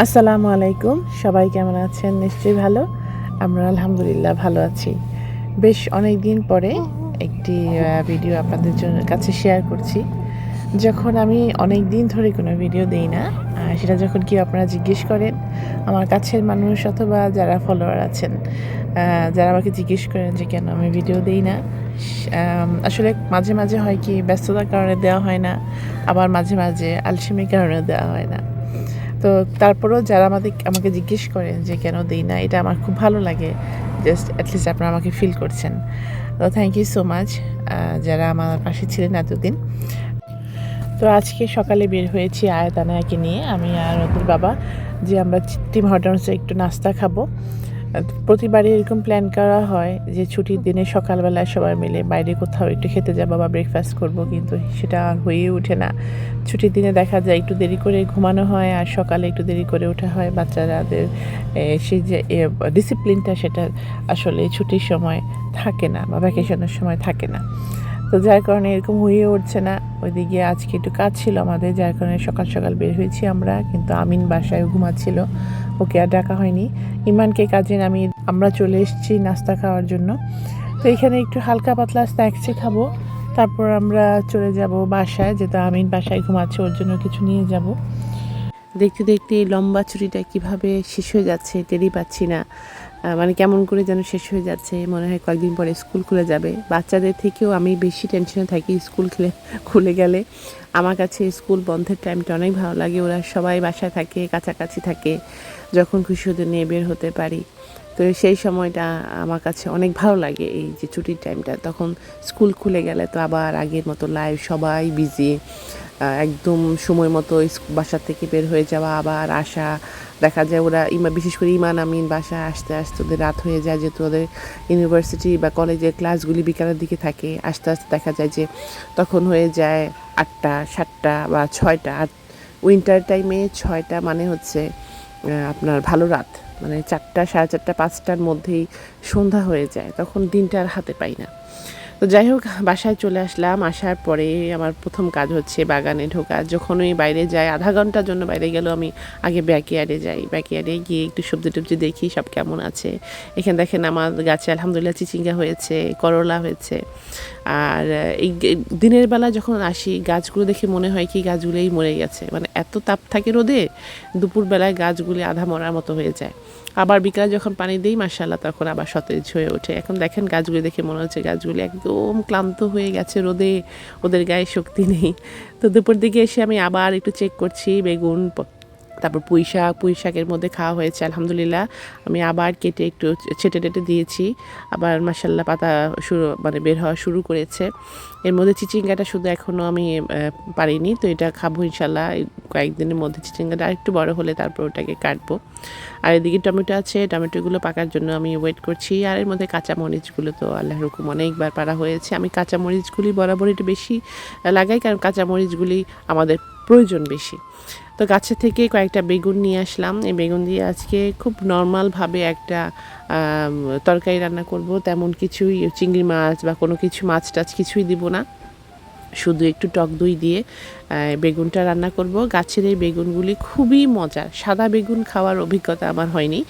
আসসালামু আলাইকুম। সবাই কেমন আছেন? নিশ্চয়ই ভালো। আমরা আলহামদুলিল্লাহ ভালো আছি। বেশ অনেক দিন পরে একটি ভিডিও আপনাদের কাছে শেয়ার করছি। যখন আমি অনেক দিন ধরে কোনো ভিডিও দেই না, সেটা যখন কেউ আপনারা জিজ্ঞেস করেন, আমার কাছের মানুষ অথবা যারা ফলোয়ার আছেন, যারা আমাকে জিজ্ঞেস করেন যে কেন আমি ভিডিও দেই না? আসলে মাঝে, মাঝে হয় কি ব্যস্ততার কারণে দেওয়া হয় না, আবার মাঝে, মাঝে আলসেমির কারণেও দেওয়া হয় না। তো তারপরেও যারা আমাকে জিজ্ঞেস করেন যে কেন দেই না, এটা আমার খুব ভালো লাগে। জাস্ট এটলিস্ট আপনারা আমাকে ফিল করছেন। তো থ্যাংক ইউ সো মাচ যারা আমার পাশে ছিলেন এতদিন। তো আজকে সকালে বের হয়েছি আয়াত আনায়াকে নিয়ে, আমি আর ওদের বাবা, যে আমরা টিম হর্টনসে একটু নাস্তা খাবো। প্রতিবারই এরকম প্ল্যান করা হয় যে ছুটির দিনে সকালবেলায় সবাই মিলে বাইরে কোথাও একটু খেতে যাবো বা ব্রেকফাস্ট করবো, কিন্তু সেটা আর হয়ে ওঠে না। ছুটির দিনে দেখা যায় একটু দেরি করে ঘুমানো হয় আর সকালে একটু দেরি করে ওঠা হয়। বাচ্চাদের সেই যে ডিসিপ্লিনটা, সেটা আসলে ছুটির সময় থাকে না বা ভ্যাকেশনের সময় থাকে না। তো যার কারণে এরকম হয়ে উঠছে না। ওইদিকে আজকে একটু কাজ ছিল আমাদের, যার কারণে সকাল সকাল বের হয়েছি আমরা, কিন্তু আমিন বাসায় ঘুমাচ্ছিল, ওকে আর ডাকা হয়নি। ইমানকে কাজে নামিয়ে আমরা চলে এসেছি নাস্তা খাওয়ার জন্য। তো এখানে একটু হালকা পাতলা স্ন্যাক্সই খাবো, তারপর আমরা চলে যাব বাসায়, যেহেতু আমিন বাসায় ঘুমাচ্ছে, ওর জন্য কিছু নিয়ে যাব। দেখতে দেখতে এই লম্বা ছুটিটা কিভাবে শেষ হয়ে যাচ্ছে টেরই পাচ্ছি না। মানে কেমন করে যেন শেষ হয়ে যাচ্ছে, মনে হয় কয়েকদিন পরে স্কুল খুলে যাবে। বাচ্চাদের থেকেও আমি বেশি টেনশনে থাকি স্কুল খুলে গেলে। আমার কাছে স্কুল বন্ধের টাইমটা অনেক ভালো লাগে, ওরা সবাই বাসায় থাকে, কাছাকাছি থাকে, যখন খুশি ওদের নিয়ে বের হতে পারি। তো সেই সময়টা আমার কাছে অনেক ভালো লাগে, এই যে ছুটির টাইমটা। তখন স্কুল খুলে গেলে তো আবার আগের মতো লাইফ, সবাই বিজি, একদম সময় মতো বাসা থেকে বের হয়ে যাওয়া, আবার আসা। দেখা যায় ওরা বিশেষ করে ইমান আমিন বাসায় আসতে আসতে ওদের রাত হয়ে যায়, যেহেতু ওদের ইউনিভার্সিটি বা কলেজের ক্লাসগুলি বিকালের দিকে থাকে। আস্তে আস্তে দেখা যায় যে তখন হয়ে যায় 8টা, 7টা বা 6টা। আর উইন্টার টাইমে 6টা মানে হচ্ছে আপনার ভালো রাত, মানে 4টা, 4:30, 5টার মধ্যেই সন্ধ্যা হয়ে যায়, তখন দিনটা আর হাতে পাই না। তো যাই হোক, বাসায় চলে আসলাম। আসার পরে আমার প্রথম কাজ হচ্ছে বাগানে ঢোকা। যখনই বাইরে যাই, আধা ঘন্টার জন্য বাইরে গেলেও আমি আগে ব্যাকইয়ার্ডে যাই। ব্যাকইয়ার্ডে গিয়ে একটু সবজি টবজি দেখি সব কেমন আছে। এখানে দেখেন আমার গাছে আলহামদুলিল্লাহ চিচিঙ্গা হয়েছে, করলা হয়েছে। আর এই দিনের বেলা যখন আসি, গাছগুলো দেখে মনে হয় কি গাছগুলোই মরে গেছে, মানে এত তাপ থাকে রোদে, দুপুরবেলায় গাছগুলি আধা মরার মতো হয়ে যায়। আবার বিকালে যখন পানি দিই, মাশাআল্লাহ, তখন আবার সতেজ হয়ে ওঠে। এখন দেখেন গাছগুলি দেখে মনে হচ্ছে গাছগুলি একদম ক্লান্ত হয়ে গেছে রোদে, ওদের গায়ে শক্তি নেই। তো দুপুর দিকে এসে আমি আবার একটু চেক করছি বেগুন, তারপর পুঁই শাকের মধ্যে খাওয়া হয়েছে আলহামদুলিল্লাহ। আমি আবার কেটে একটু ছেটে টেটে দিয়েছি, আবার মাশাআল্লাহ পাতা বের হওয়া শুরু করেছে। এর মধ্যে চিচিঙ্গাটা শুধু এখনও আমি পারিনি, তো এটা খাবো ইনশাল্লাহ কয়েকদিনের মধ্যে। চিচিঙ্গাটা আরেকটু বড় হলে তারপর ওটাকে কাটবো। আর এদিকে টমেটো আছে, টমেটোগুলো পাকার জন্য আমি ওয়েট করছি। আর এর মধ্যে কাঁচামরিচগুলো তো আল্লাহর হুকুম অনেকবার পারা হয়েছে। আমি কাঁচামরিচগুলি বরাবরই একটু বেশি লাগাই, কারণ কাঁচামরিচগুলি আমাদের প্রয়োজন বেশি। তো গাছে থেকে কয়েকটা বেগুন নিয়ে আসলাম। এই বেগুন দিয়ে আজকে খুব নর্মালভাবে একটা তরকারি রান্না করব। তেমন কিছুই চিংড়ি মাছ বা কোনো কিছু মাছ টাছ কিছুই দিব না, শুধু একটু টক দই দিয়ে বেগুনটা রান্না করব। গাছের এই বেগুনগুলি খুবই মজার। সাদা বেগুন খাওয়ার অভিজ্ঞতা আমার হয়নি।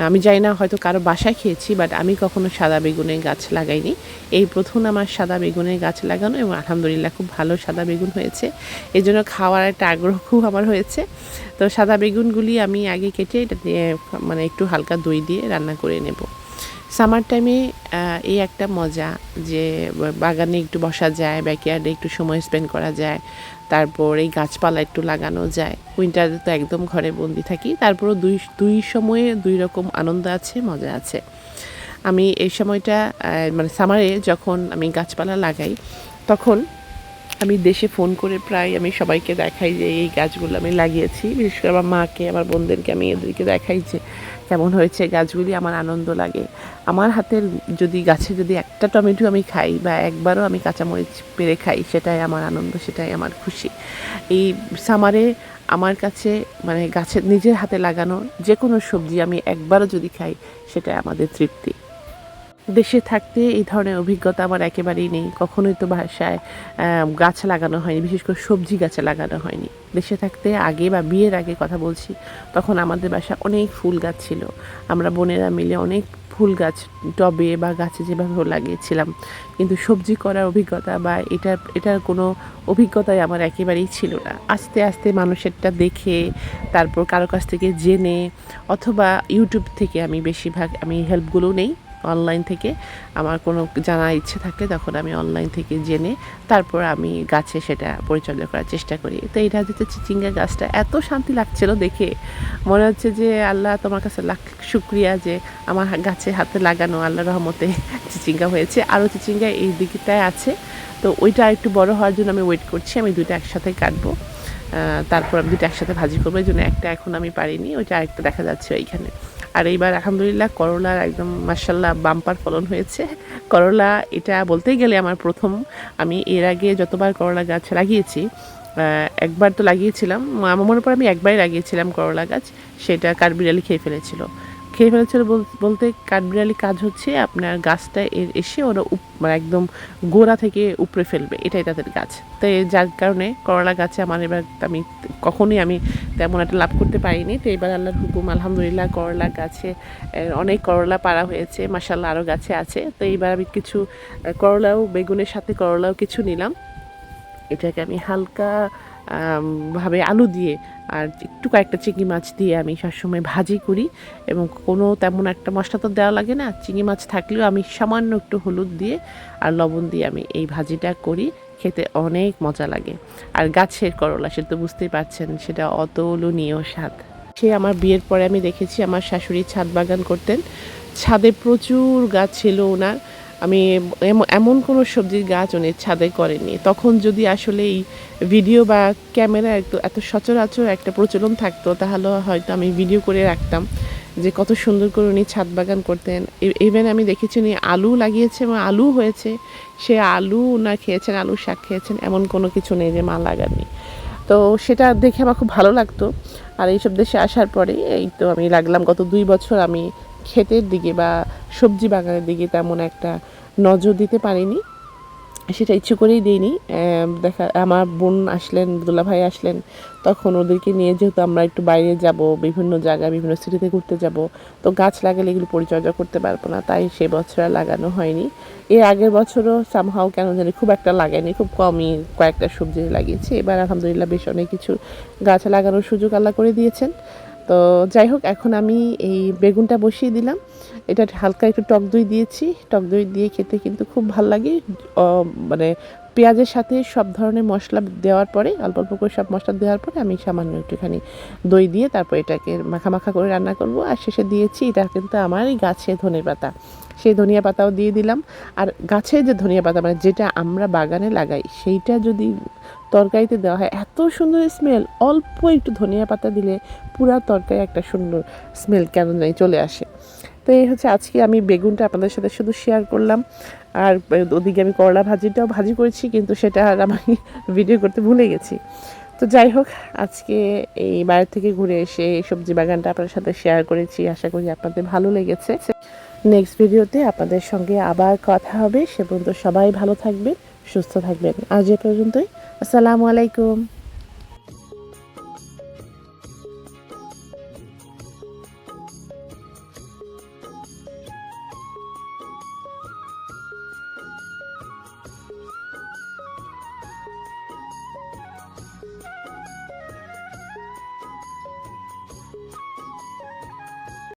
আমি জানি না, হয়তো কারো বাসায় খেয়েছি, বাট আমি কখনো সাদা বেগুনের গাছ লাগাইনি। এই প্রথম আমার সাদা বেগুনের গাছ লাগানো, এবং আলহামদুলিল্লাহ খুব ভালো সাদা বেগুন হয়েছে। এই জন্য খাওয়ার একটা আগ্রহ খুব আমার হয়েছে। তো সাদা বেগুনগুলি আমি আগে কেটে এটা দিয়ে একটু হালকা দই দিয়ে রান্না করে নেব। সামার টাইমে এই একটা মজা যে বাগানে একটু বসা যায়, ব্যাকইয়ার্ডে একটু সময় স্পেন্ড করা যায়, তারপর এই গাছপালা একটু লাগানো যায়। উইন্টারে তো একদম ঘরে বন্দি থাকি, তারপরও দুই সময়ে দুই রকম আনন্দ আছে, মজা আছে। আমি এই সময়টা সামারে যখন আমি গাছপালা লাগাই, তখন আমি দেশে ফোন করে প্রায় আমি সবাইকে দেখাই যে এই গাছগুলো আমি লাগিয়েছি। বিশেষ করে আমার মাকে, আমার বোনদেরকে আমি এদেরকে দেখাই যে কেমন হয়েছে গাছগুলি। আমার আনন্দ লাগে। আমার হাতের গাছে যদি একটা টমেটো আমি খাই বা একবারও আমি কাঁচামরিচ পেরে খাই, সেটাই আমার আনন্দ, সেটাই আমার খুশি। এই সামারে আমার কাছে গাছের নিজের হাতে লাগানো যে কোনো সবজি আমি একবারও যদি খাই, সেটাই আমাদের তৃপ্তি। দেশে থাকতে এই ধরনের অভিজ্ঞতা আমার একেবারেই নেই। কখনোই তো বাসায় গাছ লাগানো হয়নি, বিশেষ করে সবজি গাছ লাগানো হয়নি। দেশে থাকতে আগে বা বিয়ের আগে কথা বলছি, তখন আমাদের বাসায় অনেক ফুল গাছ ছিল। আমরা বোনেরা মিলে অনেক ফুল গাছ টবে বা গাছে যেভাবে হোক লাগিয়েছিলাম। কিন্তু সবজি করার অভিজ্ঞতা বা এটার কোনো অভিজ্ঞতাই আমার একেবারেই ছিল না। আস্তে আস্তে মানুষেরটা দেখে, তারপর কারো কাছ থেকে জেনে, অথবা ইউটিউব থেকে আমি বেশিরভাগ হেল্পগুলো নেই অনলাইন থেকে। আমার কোনো জানার ইচ্ছে থাকলে তখন আমি অনলাইন থেকে জেনে তারপর আমি গাছে সেটা পরিচর্যা করার চেষ্টা করি। তো এটা হচ্ছে চিচিঙ্গা গাছটা, এত শান্তি লাগছিল দেখে, মনে হচ্ছে যে আল্লাহ তোমার কাছে লাখ শুক্রিয়া যে আমার গাছে হাতে লাগানো আল্লাহর রহমতে চিচিঙ্গা হয়েছে। আরও চিচিঙ্গা এই দিকটায় আছে, তো ওইটা একটু বড় হওয়ার জন্য আমি ওয়েট করছি। আমি দুটো একসাথে কাটবো, তারপর আমি দুটো একসাথে ভাজি করবো। এই জন্য একটা এখন আমি পারিনি, ওইটা আরেকটা দেখা যাচ্ছে ওইখানে। আর এইবার আলহামদুলিল্লাহ করলার একদম মাশাল্লাহ বাম্পার ফলন হয়েছে। করলা এটা বলতেই গেলে আমার প্রথম। আমি এর আগে যতবার করলা গাছ লাগিয়েছি, একবার তো লাগিয়েছিলাম, আমার মনে পড়ে আমি একবারই লাগিয়েছিলাম করলা গাছ, সেটা কাঠবিড়ালি খেয়ে ফেলেছিল বলতে কাঠবিড়ালি কাজ হচ্ছে আপনার গাছটা এসে ওরা মানে একদম গোড়া থেকে উপড়ে ফেলবে, এটাই তাদের গাছ। তো যার কারণে করলা গাছে আমার এবার কখনোই আমি তেমন একটা লাভ করতে পারিনি। তো এবার আল্লাহর হুকুম আলহামদুলিল্লাহ করলা গাছে অনেক করলা পাড়া হয়েছে, মাশাআল্লাহ আরও গাছে আছে। তো এইবার আমি কিছু করলাও, বেগুনের সাথে করলাও কিছু নিলাম। এটাকে আমি হালকা ভাবে আলু দিয়ে আর একটু কয়েকটা চিংড়ি মাছ দিয়ে আমি সবসময় ভাজি করি, এবং কোনো তেমন একটা মশলা তো দেওয়া লাগে না। চিংড়ি মাছ থাকলেও আমি সামান্য একটু হলুদ দিয়ে আর লবণ দিয়ে আমি এই ভাজিটা করি, খেতে অনেক মজা লাগে। আর গাছের করলা সে তো বুঝতেই পারছেন, সেটা অতুলনীয় স্বাদ। সে আমার বিয়ের পরে আমি দেখেছি আমার শাশুড়ি ছাদ বাগান করতেন, ছাদে প্রচুর গাছ ছিল ওনার। আমি এমন কোনো সবজির গাছ উনি ছাদে করেননি। তখন যদি আসলে এই ভিডিও বা ক্যামেরা এত সচরাচর একটা প্রচলন থাকতো, তাহলে হয়তো আমি ভিডিও করে রাখতাম যে কত সুন্দর করে উনি ছাদ বাগান করতেন। ইভেন আমি দেখেছি উনি আলু লাগিয়েছে এবং আলু হয়েছে, সে আলু ওনার খেয়েছেন, আলু শাক খেয়েছেন, এমন কোনো কিছু নেই যে মা লাগাননি। তো সেটা দেখে আমার খুব ভালো লাগতো। আর এইসব দেশে আসার পরে এই তো আমি লাগলাম গত 2 বছর আমি ক্ষেতের দিকে বা সবজি বাগানের দিকে তেমন একটা নজর দিতে পারিনি, সেটা ইচ্ছে করেই দিইনি। দেখা আমার বোন আসলেন, দুলাভাই আসলেন, তখন ওদেরকে নিয়ে যেহেতু আমরা একটু বাইরে যাব, বিভিন্ন জায়গায় বিভিন্ন সিটিতে ঘুরতে যাব, তো গাছ লাগালে এগুলো পরিচর্যা করতে পারবো না, তাই সে বছর আর লাগানো হয়নি। এর আগের বছরও সামহাও কেন জানি খুব একটা লাগাইনি, খুব কমই কয়েকটা সবজি লাগিয়েছি। এবার আলহামদুলিল্লাহ বেশ অনেক কিছু গাছ লাগানোর সুযোগ আল্লাহ করে দিয়েছেন। তো যাই হোক, এখন আমি এই বেগুনটা বসিয়ে দিলাম। এটা হালকা একটু টক দই দিয়েছি, টক দই দিয়ে খেতে কিন্তু খুব ভাল লাগে। মানে পেঁয়াজের সাথে সব ধরনের মশলা দেওয়ার পরে, অল্প অল্প করে সব মশলা দেওয়ার পরে আমি সামান্য একটুখানি দই দিয়ে তারপর এটাকে মাখা মাখা করে রান্না করব। আর শেষে দিয়েছি, এটা কিন্তু আমারই গাছের ধনের পাতা, সেই ধনিয়া পাতাও দিয়ে দিলাম। আর গাছের যে ধনিয়া পাতা মানে যেটা আমরা বাগানে লাগাই, সেইটা যদি তরকারিতে দেওয়া হয় এত সুন্দর স্মেল। অল্প একটু ধনিয়া পাতা দিলে পুরা তরকারি একটা সুন্দর স্মেল কেন জানি চলে আসে। তো এই হচ্ছে আজকে আমি বেগুনটা আপনাদের সাথে শুধু শেয়ার করলাম। আর ওদিকে আমি করলা ভাজিটাও ভাজি করেছি, কিন্তু সেটা আর আমি ভিডিও করতে ভুলে গেছি। তো যাই হোক, আজকে এই বাইরে থেকে ঘুরে এসে এই সবজি বাগানটা আপনাদের সাথে শেয়ার করেছি, আশা করি আপনাদের ভালো লেগেছে। নেক্সট ভিডিওতে আপনাদের সঙ্গে আবার কথা হবে। সে পর্যন্ত সবাই ভালো থাকবেন, সুস্থ থাকবেন। আজ এ পর্যন্তই। আসসালামু আলাইকুম।